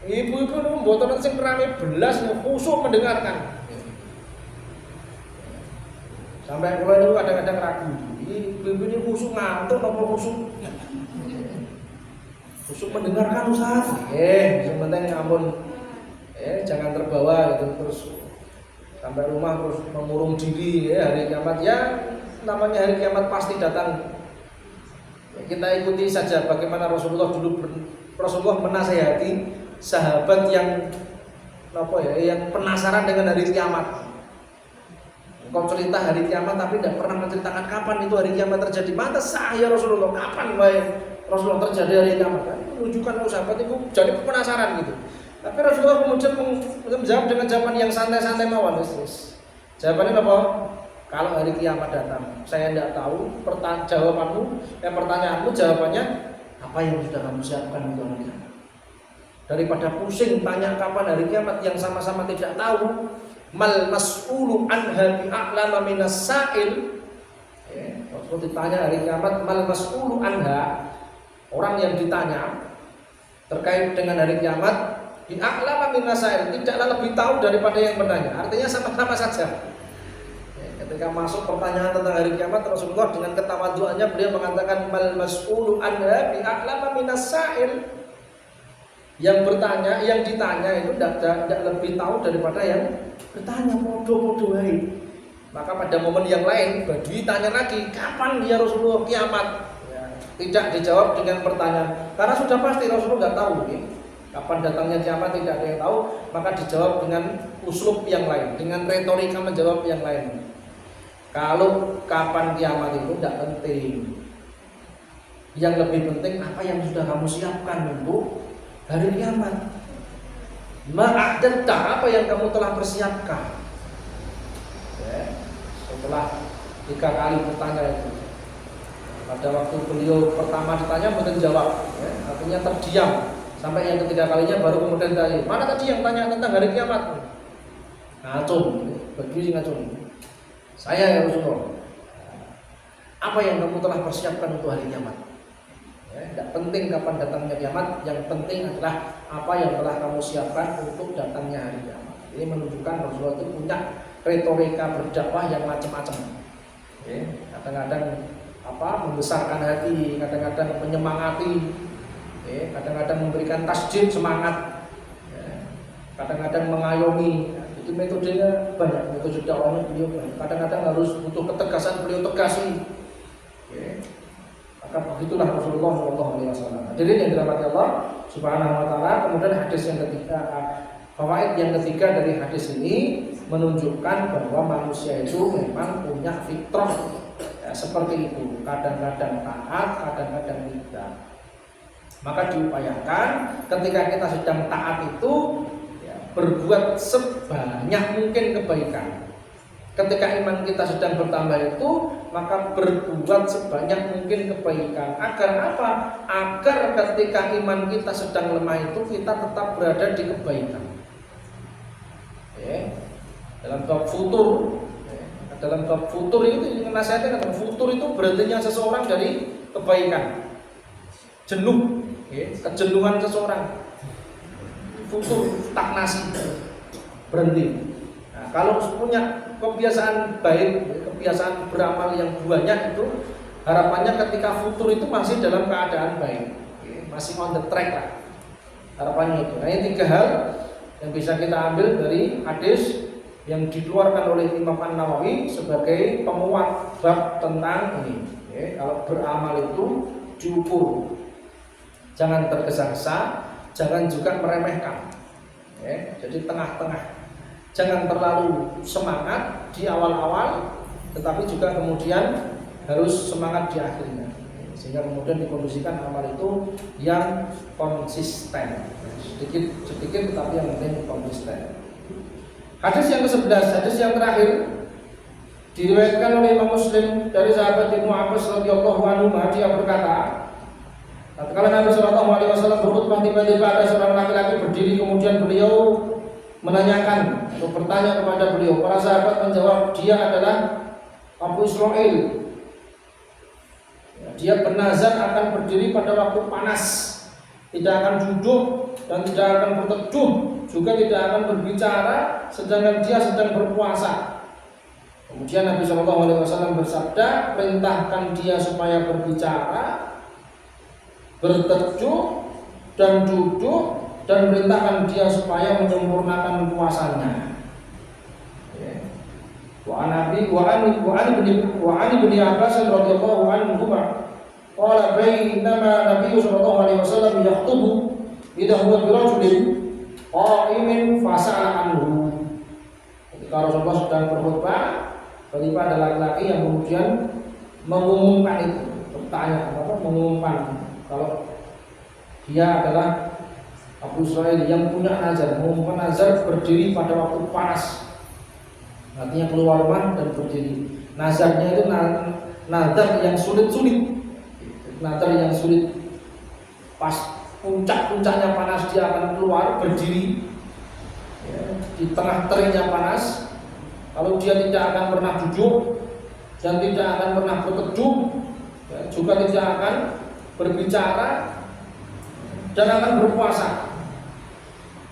Ibu-ibu itu mboten sing rame belas khusyuk mendengarkan. Sampai kula itu kadang-kadang ragu. Ibu-ibu ini khusyuk ngantuk apa khusyuk? Khusyuk mendengarkan Ustaz. Yang penting ampun jangan terbawa gitu terus sampai rumah terus mengurung diri ya, hari kiamat ya. Namanya hari kiamat pasti datang. Kita ikuti saja bagaimana Rasulullah menasihati sahabat yang penasaran dengan hari kiamat. Engkau cerita hari kiamat tapi tidak pernah menceritakan kapan itu hari kiamat terjadi. Mata saya Rasulullah, kapan Rasulullah terjadi hari kiamat? Menunjukkan sahabat itu jadi penasaran gitu. Tapi Rasulullah kemudian menjawab dengan jawaban yang santai-santai mawon. Jawabannya apa? Kalau hari kiamat datang, saya tidak tahu. Pertanyaanmu jawabannya apa yang sudah kamu siapkan untuk hari kiamat? Daripada pusing tanya kapan hari kiamat yang sama-sama tidak tahu. Mal mas'ulu anha bi'a'lama minas sa'il. Waktu ditanya hari kiamat, mal mas'ulu anha, orang yang ditanya terkait dengan hari kiamat bi'a'lama minas sa'il, tidaklah lebih tahu daripada yang bertanya. Artinya sama-sama saja. Ketika masuk pertanyaan tentang hari kiamat, Rasulullah dengan ketawaduannya beliau mengatakan mal mas'ulu anha bi'a'lama minas sa'il. Yang bertanya, yang ditanya itu tidak lebih tahu daripada yang bertanya. Bodoh-bodoh hai. Maka pada momen yang lain Badui tanya lagi, kapan ya Rasulullah kiamat? Ya, tidak dijawab dengan pertanyaan, karena sudah pasti Rasulullah nggak tahu ya. Kapan datangnya kiamat tidak ada yang tahu. Maka dijawab dengan uslub yang lain, dengan retorika menjawab yang lain. Kalau kapan kiamat itu tidak penting. Yang lebih penting apa yang sudah kamu siapkan untuk hari kiamat. Ma'adatta, apa yang kamu telah persiapkan. Ya, setelah 3 kali bertanya itu, pada waktu beliau pertama ditanya bukan jawab, ya, artinya terdiam. Sampai yang ketiga kalinya baru kemudian tanya, mana tadi yang tanya tentang hari kiamat? Ngacung, berdiri ngacung. Saya ya Rasulullah, apa yang kamu telah persiapkan untuk hari kiamat? Ya, tidak penting kapan datangnya kiamat, yang penting adalah apa yang telah kamu siapkan untuk datangnya hari kiamat. Ini menunjukkan Rasulullah itu punya retorika berdakwah yang macam-macam. Ya, kadang-kadang membesarkan hati, kadang-kadang menyemangati, ya, kadang-kadang memberikan tasjid semangat, ya, kadang-kadang mengayomi. Itu metodenya banyak, metode dakwahnya beliau banyak. Kadang-kadang harus butuh ketegasan, beliau tegasi. Ya. Maka begitulah Rasulullah SAW. Jadi yang dirahmati Allah Subhanahu Wa Taala. Kemudian hadis yang ketiga, fawaid yang ketiga dari hadis ini menunjukkan bahwa manusia itu memang punya fitrah ya, seperti itu. Kadang-kadang taat, kadang-kadang tidak. Maka diupayakan ketika kita sedang taat itu berbuat sebanyak mungkin kebaikan. Ketika iman kita sedang bertambah itu, maka berbuat sebanyak mungkin kebaikan. Agar apa? Agar ketika iman kita sedang lemah itu, kita tetap berada di kebaikan. Ya. Dalam bab futur, dalam bab futur itu nasihatnya kata futur itu berhentinya seseorang dari kebaikan. Jenuh, ya, kejenuhan seseorang. Futur stagnasi, berhenti. Nah, kalau punya kebiasaan baik, kebiasaan beramal yang banyak itu, harapannya ketika futur itu masih dalam keadaan baik, masih on the track lah. Harapannya itu. Nah, ini 3 hal yang bisa kita ambil dari hadis yang dikeluarkan oleh Imam An-Nawawi sebagai penguat bab tentang ini. Kalau beramal itu diukur, jangan tergesa-gesa. Jangan juga meremehkan, ya, jadi tengah-tengah. Jangan terlalu semangat di awal-awal, tetapi juga kemudian harus semangat di akhirnya, sehingga kemudian dikondisikan amal itu yang konsisten. Sedikit tetapi yang penting konsisten. Hadis yang ke-11, hadis yang terakhir diriwayatkan oleh Imam Muslim dari sahabat Ibnu Abbas radhiyallahu anhu. Dia berkata, tatkala Nabi Shallallahu Alaihi Wasallam berkhutbah, tiba-tiba ada seorang laki-laki berdiri, kemudian beliau menanyakan atau bertanya kepada beliau. Para sahabat menjawab, dia adalah Abu Israil. Dia bernazar akan berdiri pada waktu panas, tidak akan duduk dan tidak akan berteduh, juga tidak akan berbicara, sedangkan dia sedang berpuasa. Kemudian Nabi Shallallahu Alaihi Wasallam bersabda, perintahkan dia supaya berbicara, berteduh dan duduk, dan perintahkan dia supaya menyempurnakan puasanya. Wa an ibni Abbas radhiyallahu anhu qala bainama Nabi sallallahu alaihi wasallam yakhutubu idza huwa birajulin qa'imin fasala anhu. Ketika Rasulullah sedang berkhutbah, tiba-tiba ada laki-laki yang kemudian mengumumkan itu, bertanya mengumumkan kalau dia adalah Abu Israil yang punya nazar, mengumumkan nazar berdiri pada waktu panas. Artinya keluar rumah dan berdiri. Nazarnya itu nazar yang sulit-sulit. Nazar yang sulit. Pas puncak-puncaknya panas dia akan keluar berdiri, ya, di tengah teriknya panas. Kalau dia tidak akan pernah duduk dan tidak akan pernah berteduh, ya, juga tidak akan berbicara dan akan berpuasa.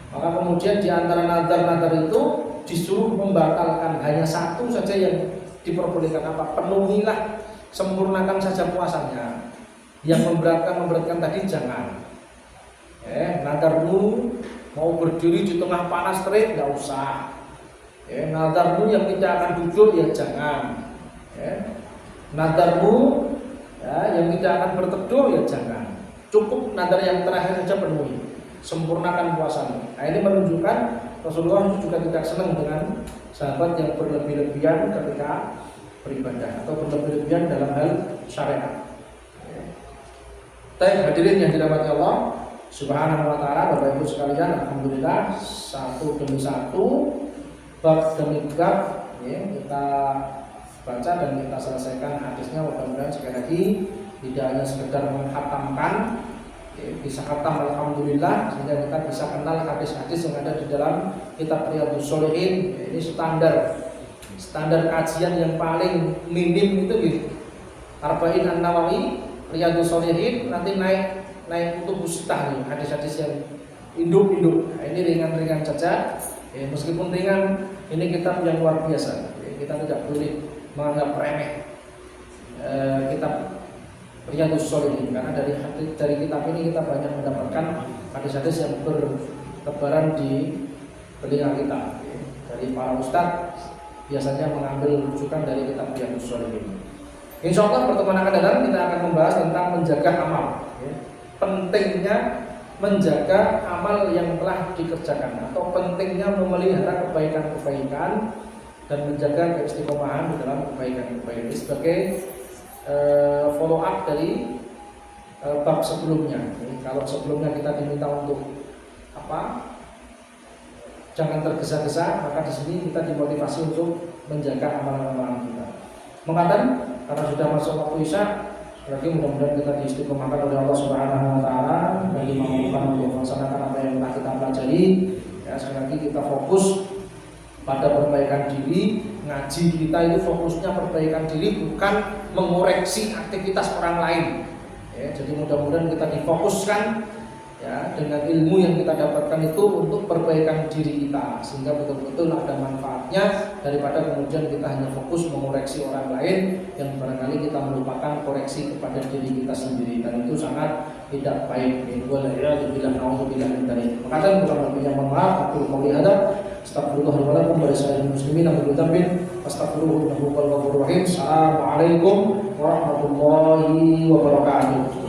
Maka kemudian di antara nazar-nazar itu disuruh membatalkan hanya satu saja yang diperbolehkan, apa? Penuhilah, sempurnakan saja puasanya. Yang memberatkan tadi jangan. Nazarmu mau berdiri di tengah panas terik nggak usah. Nazarmu yang tidak akan duduk ya jangan. Nazarmu yang tidak akan berteduh ya jangan. Cukup nazar yang terakhir saja penuhi. Sempurnakan puasanya. Nah, ini menunjukkan Rasulullah juga tidak senang dengan sahabat yang berlebih-lebihan ketika beribadah atau berlebih-lebihan dalam hal syariat. Hadirin yang dirahmati Allah Subhanahu wa taala, Bapak Ibu sekalian, alhamdulillah satu demi satu, bab demi bab kita baca dan kita selesaikan hadisnya. Mudah-mudahan sekali lagi tidak hanya sekedar menghatamkan, bisa khatam alhamdulillah, sehingga kita bisa kenal hadis-hadis yang ada di dalam kitab Riyadhus Shalihin. Ini standar kajian yang paling minim itu gitu. Arba'in An-Nawawi, Riyadhus Shalihin, nanti naik untuk mustah nih, hadis-hadis yang induk-induk. Nah, ini ringan-ringan saja. Meskipun ringan, ini kitab yang luar biasa. Kita tidak boleh menganggap remeh kitab Riyadhus Shalihin, karena dari kitab ini kita banyak mendapatkan hadis-hadis yang bertebaran di telinga kita. Dari para ustadz biasanya mengambil rujukan dari kitab Riyadhus Shalihin. Insya Allah pertemuan akan datang kita akan membahas tentang menjaga amal. Pentingnya menjaga amal yang telah dikerjakan, atau pentingnya memelihara kebaikan-kebaikan dan menjaga keistiqomahan di dalam kebaikan-kebaikan ini sebagai follow up dari bab sebelumnya. Kalau sebelumnya kita diminta untuk jangan tergesa-gesa, maka di sini kita dimotivasi untuk menjaga amalan-amalan kita. Mengatakan karena sudah masuk waktu Isya, lagi mudah-mudahan kita diistiqomahkan oleh Allah Subhanahu wa taala dan dimampukan untuk melaksanakan apa yang telah kita pelajari. Sekali lagi kita fokus pada perbaikan diri. Ngaji kita itu fokusnya perbaikan diri, bukan mengoreksi aktivitas orang lain. Jadi mudah-mudahan kita difokuskan dengan ilmu yang kita dapatkan itu untuk perbaikan diri kita, sehingga betul-betul ada manfaatnya, daripada kemudian kita hanya fokus mengoreksi orang lain yang barangkali kita melupakan koreksi kepada diri kita sendiri, dan itu sangat tidak baik. Makanya bukan lebih yang mohon maaf. Aku mau lihat astagfirullahaladzim wa lillahi muslimin astagfirullahaladzim. Assalamualaikum warahmatullahi wabarakatuh.